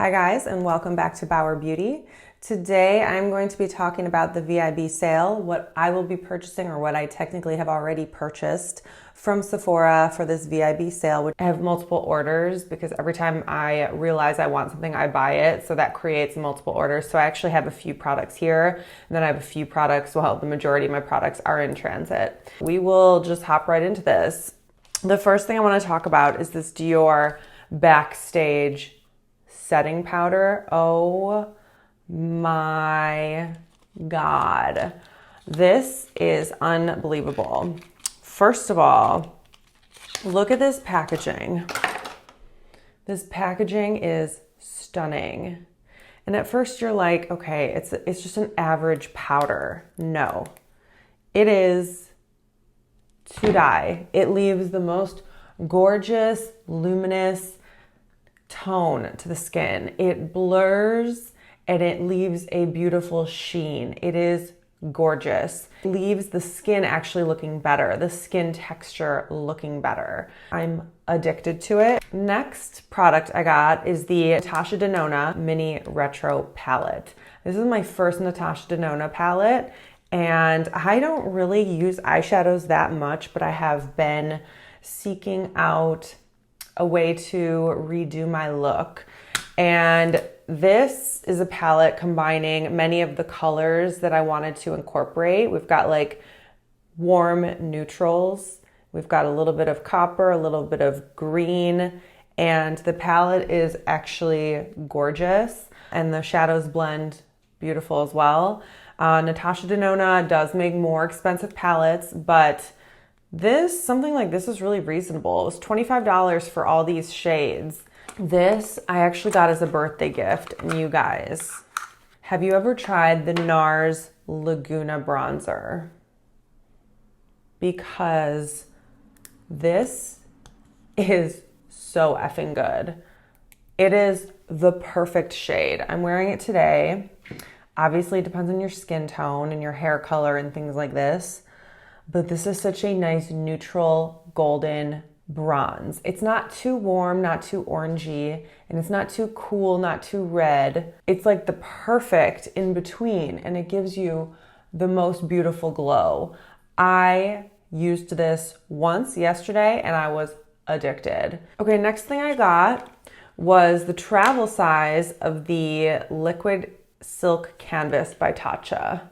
Hi guys, and welcome back to Bauer Beauty. Today I'm going to be talking about the VIB sale, what I will be purchasing or what I technically have already purchased from Sephora for this VIB sale. I have multiple orders because every time I realize I want something, I buy it. So that creates multiple orders. So I actually have a few products here, and then I have a few products, well, the majority of my products are in transit. We will just hop right into this. The first thing I want to talk about is this Dior Backstage setting powder. Oh my God. This is unbelievable. First of all, look at this packaging. This packaging is stunning. And at first you're like, okay, it's just an average powder. No, it is to die. It leaves the most gorgeous, luminous tone to the skin. It blurs and it leaves a beautiful sheen. It is gorgeous. It leaves the skin actually looking better, the skin texture looking better. I'm addicted to it. Next product I got is the Natasha Denona Mini Retro Palette. This is my first Natasha Denona palette, and I don't really use eyeshadows that much, but I have been seeking out a way to redo my look. And this is a palette combining many of the colors that I wanted to incorporate. We've got like warm neutrals. We've got a little bit of copper, a little bit of green, and the palette is actually gorgeous. And the shadows blend beautiful as well. Natasha Denona does make more expensive palettes, but something like this is really reasonable. It was $25 for all these shades. This I actually got as a birthday gift. And you guys, have you ever tried the Nars Laguna bronzer? Because this is so effing good. It is the perfect shade. I'm wearing it today. Obviously, it depends on your skin tone and your hair color and things like this. But this is such a nice neutral golden bronze. It's not too warm, not too orangey, and it's not too cool, not too red. It's like the perfect in between, and it gives you the most beautiful glow. I used this once yesterday and I was addicted. Okay, next thing I got was the travel size of the Liquid Silk Canvas by Tatcha.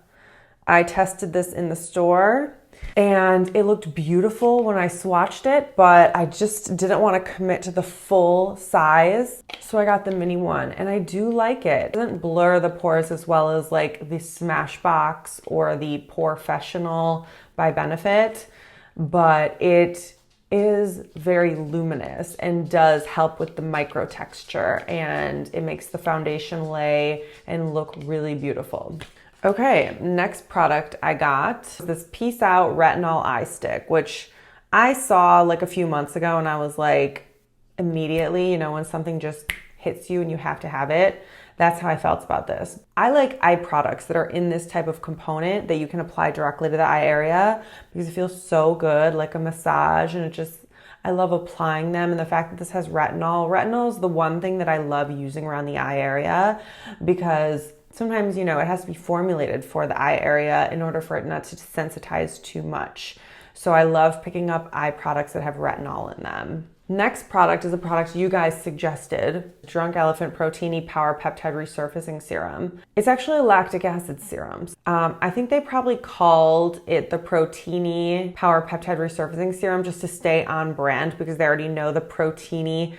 I tested this in the store and it looked beautiful when I swatched it, but I just didn't want to commit to the full size. So I got the mini one, and I do like it. It doesn't blur the pores as well as like the Smashbox or the Porefessional by Benefit, but it is very luminous and does help with the micro texture, and it makes the foundation lay and look really beautiful. Okay, next product I got this Peace Out Retinol Eye Stick, which I saw like a few months ago, and I was like, immediately, you know, when something just hits you and you have to have it, that's how I felt about this. I like eye products that are in this type of component that you can apply directly to the eye area because it feels so good, like a massage, and I love applying them. And the fact that this has retinol. Retinol is the one thing that I love using around the eye area because sometimes, you know, it has to be formulated for the eye area in order for it not to sensitize too much. So I love picking up eye products that have retinol in them. Next product is a product you guys suggested, Drunk Elephant Protini Power Peptide Resurfacing Serum. It's actually a lactic acid serum. I think they probably called it the Protini Power Peptide Resurfacing Serum just to stay on brand because they already know the Protini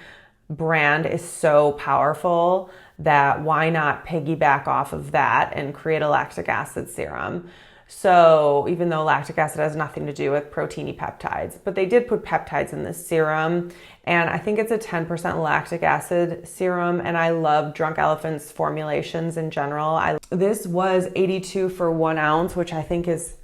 brand is so powerful that why not piggyback off of that and create a lactic acid serum. So even though lactic acid has nothing to do with Protini peptides, but they did put peptides in this serum, and I think it's a 10% lactic acid serum, and I love Drunk Elephant's formulations in general. This was $82 for 1 ounce, which I think is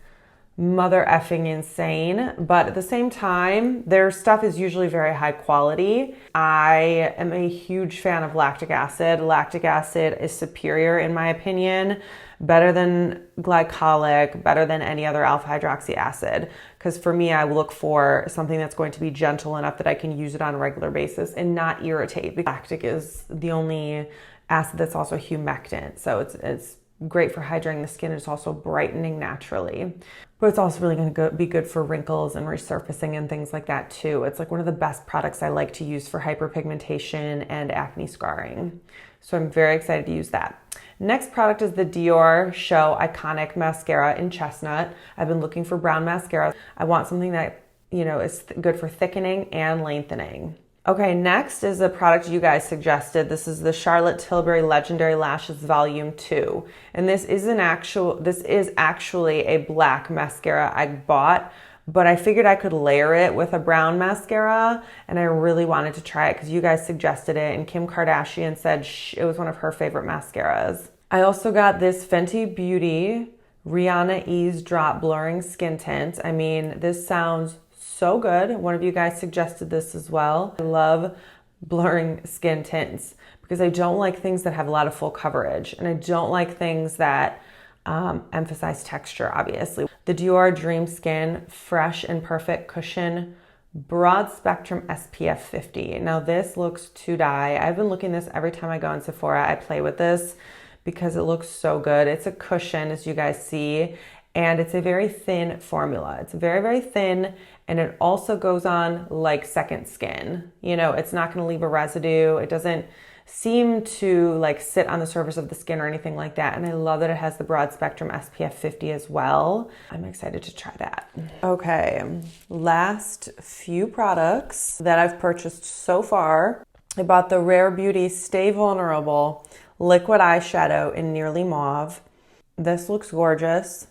mother effing insane, but at the same time, their stuff is usually very high quality. I am a huge fan of lactic acid. Lactic acid is superior in my opinion, better than glycolic, better than any other alpha hydroxy acid. Because for me, I look for something that's going to be gentle enough that I can use it on a regular basis and not irritate. Lactic is the only acid that's also humectant, so it's great for hydrating the skin. It's also brightening naturally, but it's also really going to be good for wrinkles and resurfacing and things like that too. It's like one of the best products I like to use for hyperpigmentation and acne scarring. So I'm very excited to use that. Next product is the Diorshow Iconic Mascara in Chestnut. I've been looking for brown mascara. I want something that, you know, is good for thickening and lengthening. Okay, next is a product you guys suggested. This is the Charlotte Tilbury Legendary Lashes Volume 2. And this is actually a black mascara I bought, but I figured I could layer it with a brown mascara, and I really wanted to try it because you guys suggested it, and Kim Kardashian said it was one of her favorite mascaras. I also got this Fenty Beauty Rihanna Eaze Drop Blurring Skin Tint. I mean, this sounds so good. One of you guys suggested this as well. I love blurring skin tints because I don't like things that have a lot of full coverage, and I don't like things that emphasize texture, obviously. The Dior Dreamskin Fresh and Perfect Cushion Broad Spectrum SPF 50. Now this looks to die. I've been looking this every time I go in Sephora. I play with this because it looks so good. It's a cushion, as you guys see, and it's a very thin formula. It's very, very thin, and it also goes on like second skin. You know, it's not gonna leave a residue. It doesn't seem to like sit on the surface of the skin or anything like that. And I love that it has the broad spectrum SPF 50 as well. I'm excited to try that. Okay, last few products that I've purchased so far. I bought the Rare Beauty Stay Vulnerable Liquid Eyeshadow in Nearly Mauve. This looks gorgeous.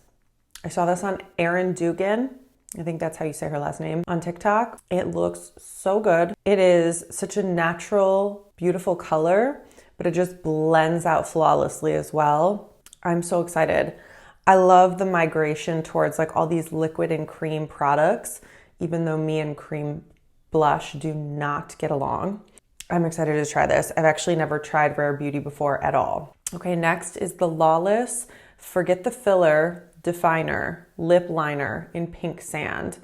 I saw this on Erin Dugan. I think that's how you say her last name, on TikTok. It looks so good. It is such a natural, beautiful color, but it just blends out flawlessly as well. I'm so excited. I love the migration towards like all these liquid and cream products, even though me and cream blush do not get along. I'm excited to try this. I've actually never tried Rare Beauty before at all. Okay, next is the Lawless Forget the Filler Definer Lip Liner in Pink Sand.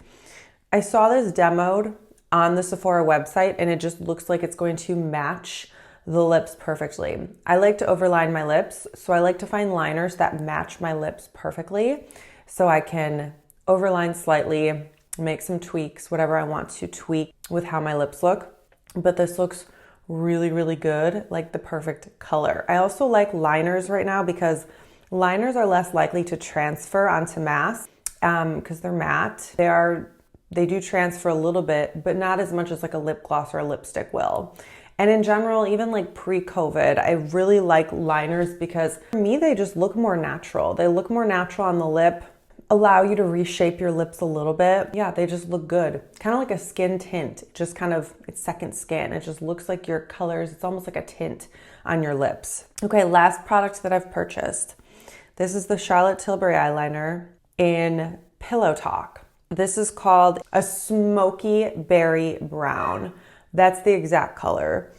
I saw this demoed on the Sephora website, and it just looks like it's going to match the lips perfectly. I like to overline my lips, so I like to find liners that match my lips perfectly so I can overline slightly, make some tweaks, whatever I want to tweak with how my lips look. But this looks really, really good, like the perfect color. I also like liners right now because liners are less likely to transfer onto masks because they're matte. They do transfer a little bit, but not as much as like a lip gloss or a lipstick will. And in general, even like pre-COVID, I really like liners because for me, they just look more natural. They look more natural on the lip, allow you to reshape your lips a little bit. Yeah, they just look good. Kind of like a skin tint, just kind of, it's second skin. It just looks like your colors. It's almost like a tint on your lips. Okay, last product that I've purchased. This is the Charlotte Tilbury eyeliner in Pillow Talk. This is called a Smoky Berry Brown. That's the exact color.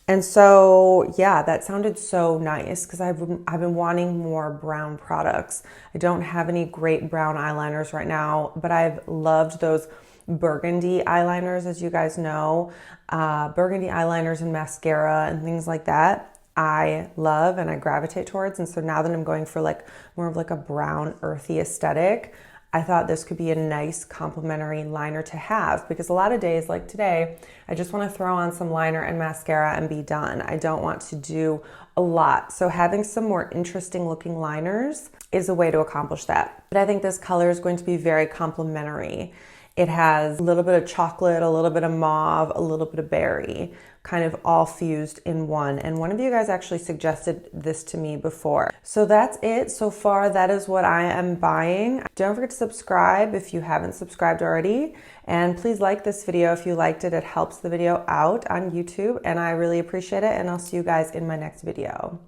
And so, yeah, that sounded so nice because I've been wanting more brown products. I don't have any great brown eyeliners right now, but I've loved those burgundy eyeliners, as you guys know. Burgundy eyeliners and mascara and things like that. I love and I gravitate towards. And so now that I'm going for like more of like a brown earthy aesthetic, I thought this could be a nice complementary liner to have because a lot of days like today, I just want to throw on some liner and mascara and be done. I don't want to do a lot. So having some more interesting looking liners is a way to accomplish that. But I think this color is going to be very complementary. It has a little bit of chocolate, a little bit of mauve, a little bit of berry, kind of all fused in one. And one of you guys actually suggested this to me before. So that's it. So far, that is what I am buying. Don't forget to subscribe if you haven't subscribed already. And please like this video if you liked it. It helps the video out on YouTube and I really appreciate it. And I'll see you guys in my next video.